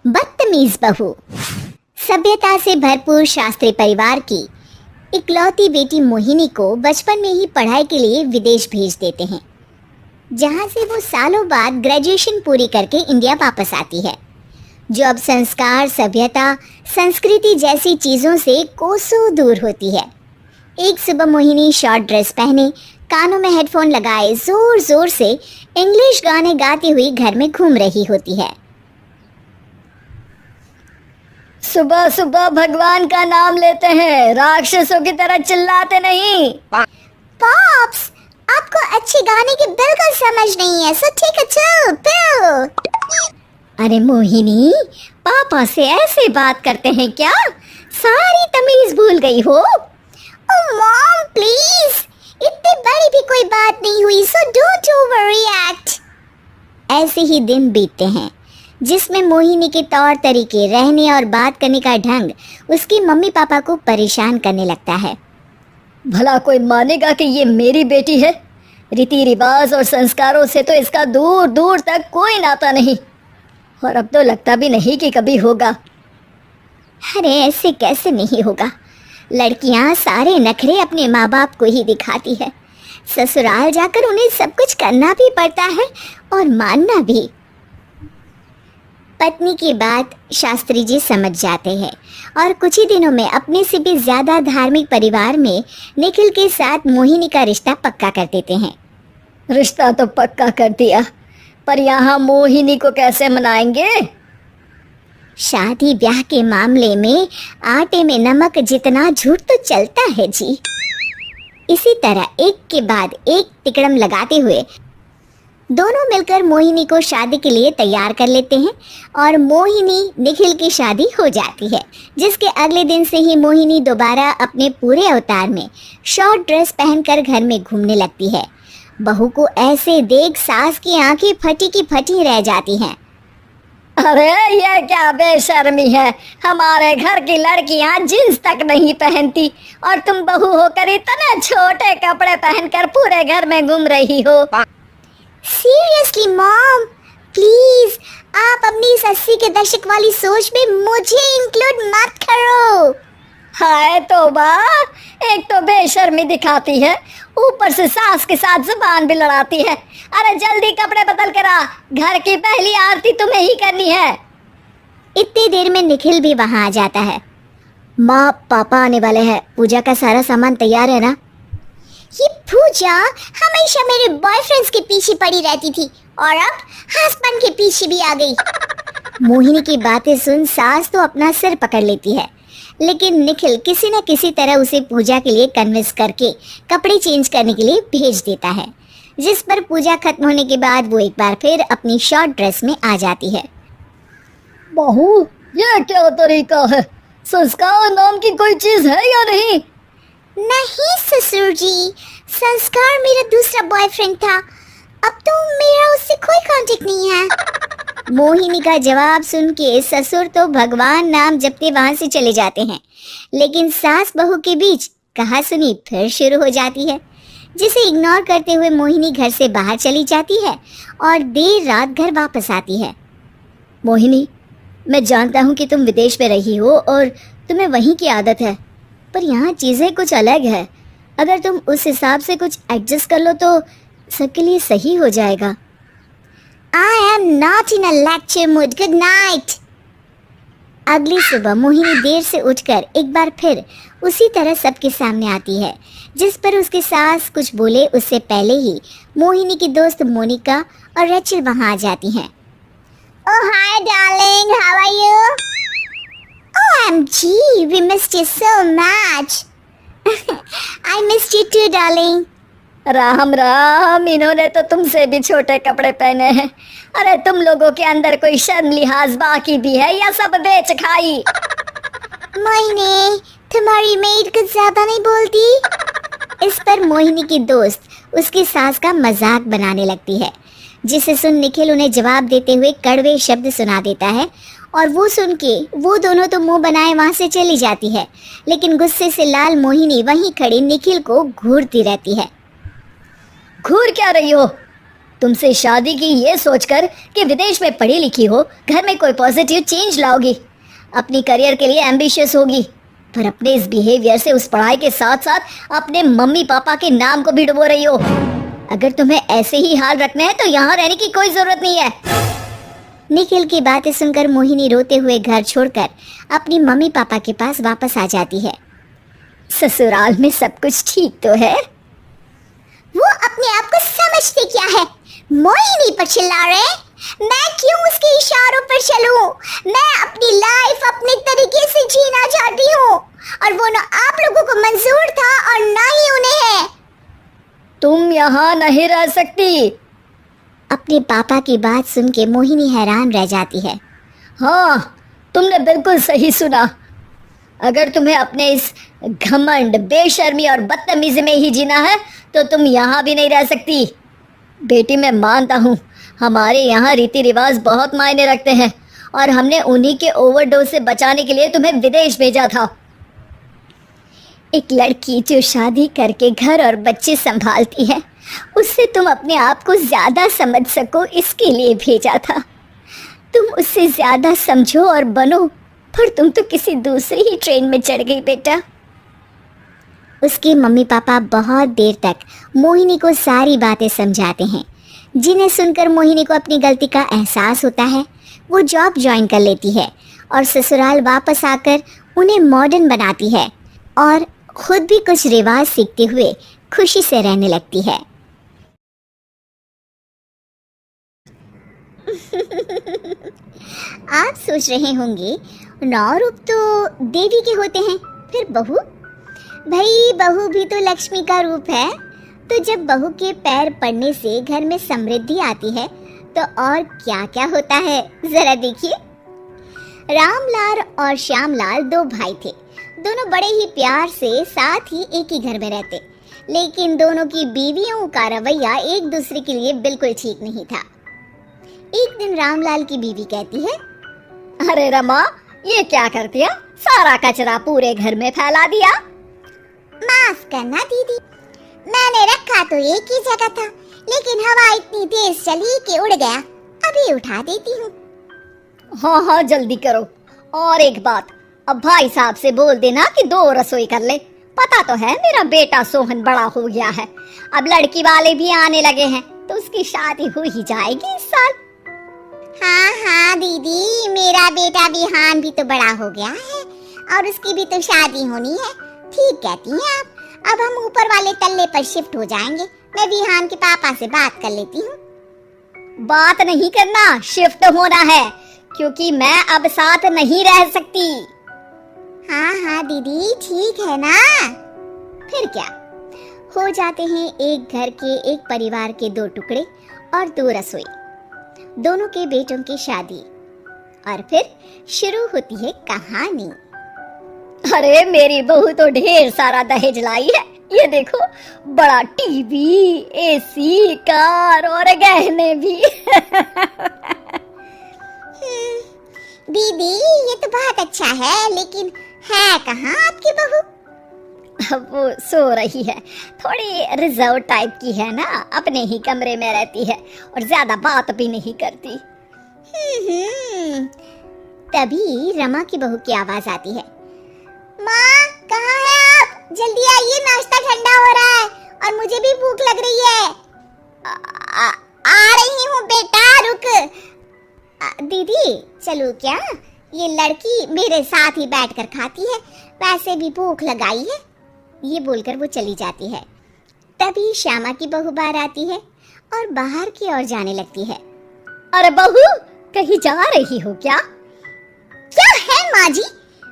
बदतमीज बहू। सभ्यता से भरपूर शास्त्री परिवार की इकलौती बेटी मोहिनी को बचपन में ही पढ़ाई के लिए विदेश भेज देते हैं, जहां से वो सालों बाद ग्रेजुएशन पूरी करके इंडिया वापस आती है, जो अब संस्कार, सभ्यता, संस्कृति जैसी चीज़ों से कोसों दूर होती है। एक सुबह मोहिनी शॉर्ट ड्रेस पहने, कानों में हेडफोन लगाए जोर जोर से इंग्लिश गाने गाती हुई घर में घूम रही होती है। सुबह सुबह भगवान का नाम लेते हैं, राक्षसों की तरह चिल्लाते नहीं। पॉप्स, आपको अच्छे गाने की बिल्कुल समझ नहीं है, सो ठीक है, चल पिल। अरे मोहिनी, पापा से ऐसे बात करते हैं क्या? सारी तमीज भूल गई हो। ओह मॉम प्लीज, इतनी बड़ी भी कोई बात नहीं हुई, सो डोंट ओवररिएक्ट। ऐसे ही दिन बीतते हैं जिसमें मोहिनी के तौर तरीके, रहने और बात करने का ढंग उसकी मम्मी पापा को परेशान करने लगता है। भला कोई मानेगा कि ये मेरी बेटी है? रीति रिवाज और संस्कारों से तो इसका दूर दूर तक कोई नाता नहीं, और अब तो लगता भी नहीं कि कभी होगा। अरे ऐसे कैसे नहीं होगा? लड़कियां सारे नखरे अपने माँ बाप को ही दिखाती है। ससुराल जाकर उन्हें सब कुछ करना भी पड़ता है और मानना भी। पत्नी की बात शास्त्री जी समझ जाते हैं और कुछ ही दिनों में अपने से भी ज्यादा धार्मिक परिवार में निखिल के साथ मोहिनी का रिश्ता पक्का कर देते हैं। रिश्ता तो पक्का कर दिया, पर यहाँ मोहिनी को कैसे मनाएंगे? शादी ब्याह के मामले में आटे में नमक जितना झूठ तो चलता है जी। इसी तरह एक के बाद एक तिकड़म लगाते हुए दोनों मिलकर मोहिनी को शादी के लिए तैयार कर लेते हैं और मोहिनी निखिल की शादी हो जाती है, जिसके अगले दिन से ही मोहिनी दोबारा अपने पूरे अवतार में शॉर्ट ड्रेस पहनकर घर में घूमने लगती है। बहू को ऐसे देख सास की आंखें फटी की फटी रह जाती हैं। अरे ये क्या बेशर्मी है, हमारे घर की लड़कियां जींस तक नहीं पहनती और तुम बहू होकर इतने छोटे कपड़े पहनकर पूरे घर में घूम रही हो। सीरियसली मॉम, प्लीज आप अपनी इस 80 के दशक वाली सोच में मुझे इंक्लूड मत करो। हाय तौबा, एक तो बेशर्मी दिखाती है, ऊपर से सास के साथ जुबान भी लड़ाती है। अरे जल्दी कपड़े बदल कर आ, घर की पहली आरती तुम्हें ही करनी है। इतनी देर में निखिल भी वहां आ जाता है। माँ, पापा आने वाले हैं, पूजा का सारा सामान तैयार है ना? ये पूजा हमेशा मेरे बॉयफ्रेंड्स के पीछे पड़ी रहती थी और अब हस्बैंड के पीछे भी आ गई। मोहिनी की बातें सुन सास तो अपना सिर पकड़ लेती है, लेकिन निखिल किसी न किसी तरह उसे पूजा के लिए कन्विंस करके कपड़े चेंज करने के लिए भेज देता है, जिस पर पूजा खत्म होने के बाद वो एक बार फिर अपनी शॉर्ट ड्रेस में आ जाती है। बहू, ये क्या तरीका है? संस्कार नाम की कोई चीज है या नहीं? नहीं ससुर जी, संस्कार मेरा दूसरा बॉयफ्रेंड था, अब तो मेरा उससे कोई कांटेक्ट नहीं है। मोहिनी का जवाब सुन के ससुर तो भगवान नाम जपते वहां से चले जाते हैं, लेकिन सास बहू के बीच कहासुनी फिर शुरू हो जाती है, जिसे इग्नोर करते हुए मोहिनी घर से बाहर चली जाती है और देर रात घर वापस आती है। मोहिनी, मैं जानता हूँ कि तुम विदेश में रही हो और तुम्हें वहीं की आदत है, पर यहाँ चीज़ें कुछ अलग है। अगर तुम उस हिसाब से कुछ एडजस्ट कर लो तो सबके लिए सही हो जाएगा। I am not in a lecture mood. Good night. अगली सुबह मोहिनी देर से उठकर एक बार फिर उसी तरह सबके सामने आती है, जिस पर उसके सास कुछ बोले उससे पहले ही मोहिनी की दोस्त मोनिका और रेचल वहां आ जाती हैं। Oh hi darling, how are you? OMG, we missed you so much. I missed you too darling. Ram Ram, इन्होंने तो तुमसे भी छोटे कपड़े पहने हैं। अरे तुम लोगों के अंदर कोई शर्म लिहाज बाकी भी है या सब बेच खाई? मोहिनी, तुम्हारी मेड कुछ ज्यादा नहीं बोलती। इस पर मोहिनी की दोस्त उसकी सास का मजाक बनाने लगती है, जिसे सुन निखिल उन्हें जवाब देते हुए कड़वे शब्द सुना देता है और वो सुन के वो दोनों तो मुंह बनाए वहां से चली जाती है, लेकिन गुस्से से लाल मोहिनी वहीं खड़ी निखिल को घूरती रहती है। घूर क्या रही हो? तुमसे शादी की ये सोचकर कि विदेश में पढ़ी लिखी हो, घर में कोई पॉजिटिव चेंज लाओगी, अपनी करियर के लिए एम्बिशियस होगी, पर अपने इस बिहेवियर से उस पढ़ाई के साथ साथ अपने मम्मी पापा के नाम को भी डुबो रही हो। अगर तुम्हें ऐसे ही हाल रखना है तो यहाँ रहने की कोई जरूरत नहीं है। निखिल की बातें सुनकर मोहिनी रोते हुए घर छोड़कर अपनी मम्मी पापा के पास वापस आ जाती है। ससुराल में सब कुछ ठीक तो है? वो अपने आप को समझते क्या है? मोहिनी पर चिल्ला रहे? मैं क्यों उसके इशारों पर चलूं? मैं अपनी लाइफ अपने तरीके से जीना चाहती हूँ और वो ना आप लोगों को मंजूर था और ना ही उन्हें है। तुम यहाँ नहीं रह सकती। अपने पापा की बात सुन के मोहिनी हैरान रह जाती है। हाँ, तुमने बिल्कुल सही सुना। अगर तुम्हें अपने इस घमंड, बेशर्मी और बदतमीजी में ही जीना है तो तुम यहाँ भी नहीं रह सकती। बेटी, मैं मानता हूँ हमारे यहाँ रीति रिवाज बहुत मायने रखते हैं और हमने उन्हीं के ओवरडोज से बचाने के लिए तुम्हें विदेश भेजा था। एक लड़की जो शादी करके घर और बच्चे संभालती है, उससे तुम अपने आप को ज्यादा समझ सको इसके लिए भेजा था। तुम उससे ज्यादा समझो और बनो, पर तुम तो किसी दूसरी ही ट्रेन में चढ़ गई बेटा। उसके मम्मी पापा बहुत देर तक मोहिनी को सारी बातें समझाते हैं, जिन्हें सुनकर मोहिनी को अपनी गलती का एहसास होता है। वो जॉब ज्वाइन कर लेती है और ससुराल वापस आकर उन्हें मॉडर्न बनाती है और खुद भी कुछ रिवाज सीखते हुए खुशी से रहने लगती है। आप सोच रहे होंगे, 9 रूप तो देवी के होते हैं, फिर बहू? भाई, बहू भी तो लक्ष्मी का रूप है। तो जब बहू के पैर पड़ने से घर में समृद्धि आती है तो और क्या क्या होता है, जरा देखिए। रामलाल और श्यामलाल 2 भाई थे। दोनों बड़े ही प्यार से साथ ही एक ही घर में रहते, लेकिन दोनों की बीवियों का रवैया एक दूसरे के लिए बिल्कुल ठीक नहीं था। एक दिन रामलाल की बीवी कहती है, अरे रमा, ये क्या कर दिया? सारा कचरा पूरे घर में फैला दिया। माफ करना दीदी, मैंने रखा तो एक ही जगह था, लेकिन हवा इतनी तेज चली कि उड़ गया। अभी उठा देती हूँ। हाँ हाँ, जल्दी करो। और एक बात, अब भाई साहब से बोल देना कि 2 रसोई कर ले। पता तो है मेरा बेटा सोहन बड़ा हो गया है, अब लड़की वाले भी आने लगे हैं, तो उसकी शादी हो ही जाएगी इस साल। हाँ हाँ दीदी, मेरा बेटा विहान भी तो बड़ा हो गया है और उसकी भी तो शादी होनी है। ठीक कहती हैं आप। अब हम ऊपर वाले तल्ले पर शिफ्ट हो जाएंगे। मैं विहान के पापा से बात कर लेती हूँ। बात नहीं करना, शिफ्ट होना है, क्योंकि मैं अब साथ नहीं रह सकती। हाँ हाँ दीदी, ठीक है ना। फिर क्या, हो जाते हैं एक घर के, एक परिवार के 2 टुकड़े और 2 रसोई, दोनों के बेटों की शादी। और फिर शुरू होती है कहानी। अरे मेरी बहू तो ढेर सारा दहेज लाई है। ये देखो, बड़ा टीवी, एसी, कार और गहने भी। दीदी, ये तो बहुत अच्छा है, लेकिन है कहाँ आपकी बहू? अब वो सो रही है, थोड़ी रिजर्व टाइप की है ना, अपने ही कमरे में रहती है और ज्यादा बात भी नहीं करती। तभी रमा की बहू की आवाज आती है। माँ, कहाँ है आप? जल्दी आइए, नाश्ता ठंडा हो रहा है और मुझे भी भूख लग रही है। आ रही हूँ बेटा, रुक। दीदी चलो क्या? ये लड़की मेरे साथ ही बैठकर खाती है, वैसे भी भूख लगाई है। ये बोलकर वो चली जाती है। तभी श्यामा की बहू बाहर आती है और बाहर की ओर जाने लगती है। अरे बहू, कहीं जा रही हो क्या? क्या है माँ जी,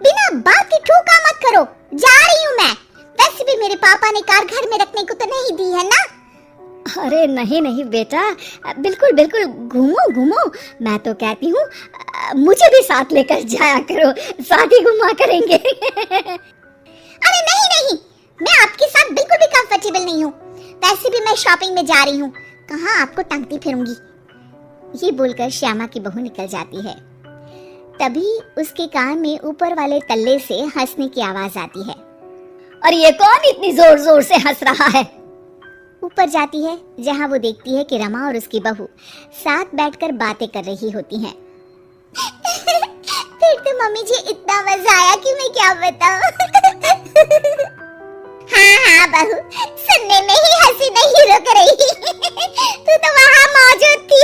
बिना बात के ठोका मत करो। जा रही हूँ मैं। वैसे भी मेरे पापा ने कार घर में रखने को तो नहीं दी है ना। अरे नहीं नहीं बेटा, बिल्कुल बिल्कुल, घूमो घूमो। मैं तो कहती हूँ मुझे भी साथ लेकर जाया करो, साथ ही घुमा करेंगे। अरे नहीं नहीं, मैं आपके साथ बिल्कुल भी कंफर्टेबल नहीं हूँ। वैसे भी मैं शॉपिंग में जा रही हूँ, कहाँ आपको टांगती फिरूंगी। ये बोलकर श्यामा की बहू निकल जाती है। तभी उसके कान में ऊपर वाले तल्ले से हंसने की आवाज आती है। और ये कौन इतनी जोर जोर से हंस रहा है? ऊपर जाती है जहाँ वो देखती है कि रमा और उसकी बहू साथ बैठकर बातें कर रही होती हैं। फिर तो मम्मी जी इतना मजा आया कि मैं क्या बताऊं। हाँ बहू, सुनने में ही हंसी नहीं रुक रही। तू तो वहाँ मौजूद थी।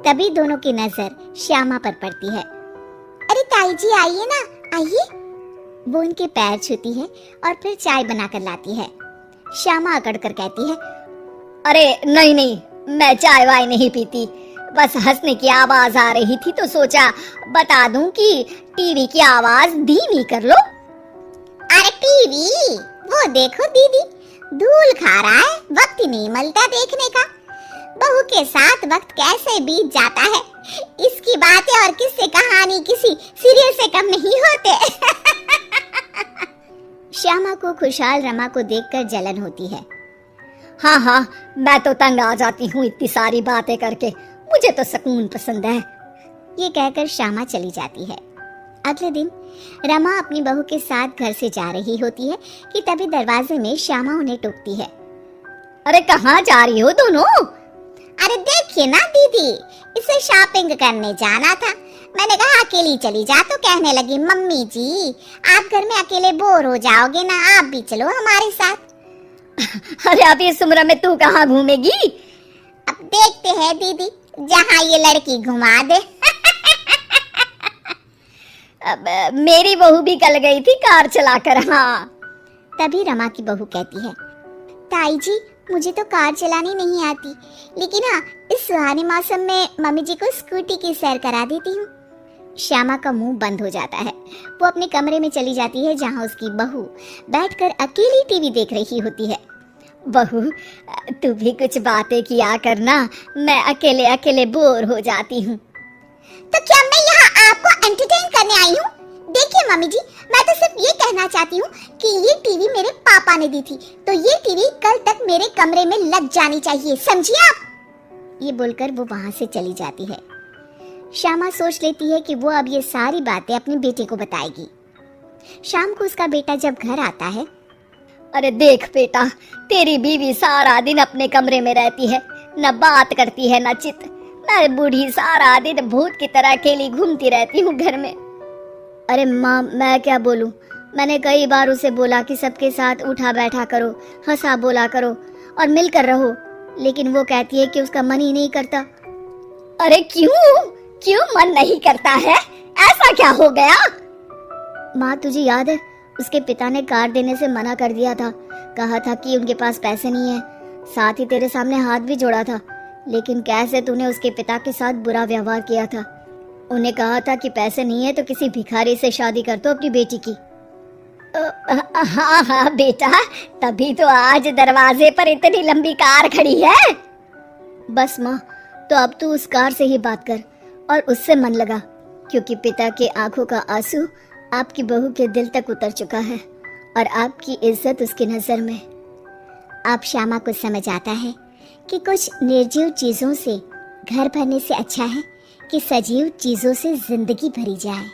तभी दोनों की नजर श्यामा पर पड़ती है। अरे ताई जी आइए ना, आइए। वो उनके पैर छूती है और फिर चाय बनाकर लाती है। श्यामा अकड़ कर कहती है, अरे नहीं नहीं, मैं चाय वाय नहीं पीती, बस हंसने की आवाज आ रही थी तो सोचा बता दूं कि टीवी की आवाज धीमी कर लो। अरे टीवी वो देखो दीदी, धूल खा रहा है, वक्त ही नहीं मिलता देखने का। बहू के साथ वक्त कैसे बीत जाता है, इसकी बातें और किस्से कहानी किसी सीरियल से कम नहीं होते। श्यामा को खुशहाल रमा को देखकर जलन होती है। हाँ हाँ, मैं तो तंग आ जाती हूँ इतनी सारी बातें करके, मुझे तो सुकून पसंद है। ये कहकर श्यामा चली जाती है। अगले दिन रमा अपनी बहू के साथ घर से जा रही होती है कि तभी दरवाजे में श्यामा उन्हें टोकती है। अरे कहाँ जा रही हो दोनों? अरे देखिए ना दीदी, इसे शॉपिंग करने जाना था। मैंने कहा अकेली चली जा, तो कहने लगी मम्मी जी आप घर में अकेले बोर हो जाओगे ना, आप भी चलो हमारे साथ। अरे अब इस उम्र में तू कहाँ घूमेगी? अब देखते हैं दीदी, जहाँ ये लड़की घुमा दे। अब मेरी बहू भी कल गई थी कार चलाकर। हाँ। तभी रमा की बहू कहती है, ताई जी मुझे तो कार चलानी नहीं आती, लेकिन हाँ इस सुहाने मौसम में मम्मी जी को स्कूटी की सैर करा देती हूँ। श्यामा का मुंह बंद हो जाता है। वो अपने कमरे में चली जाती है जहाँ उसकी बहू बैठकर अकेली टीवी देख रही होती है। बहू तू भी कुछ बातें किया करना, मैं अकेले अकेले बोर हो जाती हूँ। तो क्या मैं यहाँ आपको एंटरटेन करने आई हूँ? देखिए मम्मी जी, मैं तो सिर्फ ये कहना चाहती हूँ कि ये टीवी मेरे पापा ने दी थी, तो ये टीवी कल तक मेरे कमरे में लग जानी चाहिए, समझिए आप। ये बोलकर वो वहाँ से चली जाती है। श्यामा सोच लेती है कि वो अब ये सारी बातें अपने बेटे को बताएगी। शाम को उसका बेटा जब घर आता है, अरे देख बेटा, तेरी बीवी सारा दिन अपने कमरे में रहती है, न बात करती है न चित। मैं बूढ़ी सारा दिन भूत की तरह अकेली घूमती रहती हूँ घर में। अरे माँ मैं क्या बोलूं, मैंने कई बार उसे बोला कि सबके साथ उठा बैठा करो, हंसा बोला करो और मिलकर रहो, लेकिन वो कहती है कि उसका मन ही नहीं करता। अरे क्यों मन नहीं करता है? ऐसा क्या हो गया? माँ तुझे याद है, उसके पिता ने कार देने से मना कर दिया था, कहा था कि उनके पास पैसे नहीं है, साथ ही तेरे सामने हाथ भी जोड़ा था, लेकिन कैसे तूने उसके पिता के साथ बुरा व्यवहार किया था। उन्हें कहा था कि पैसे नहीं है तो किसी भिखारी से शादी कर दो अपनी बेटी की। हाँ बेटा, तभी तो आज दरवाजे पर इतनी लंबी कार खड़ी है। बस माँ, तो अब तू उस कार से ही बात कर और उससे मन लगा, क्योंकि पिता के आंखों का आंसू आपकी बहू के दिल तक उतर चुका है और आपकी इज्जत उसकी नजर में। आप श्यामा को समझ आता है कि कुछ निर्जीव चीजों से घर भरने से अच्छा है कि सजीव चीजों से जिंदगी भरी जाए।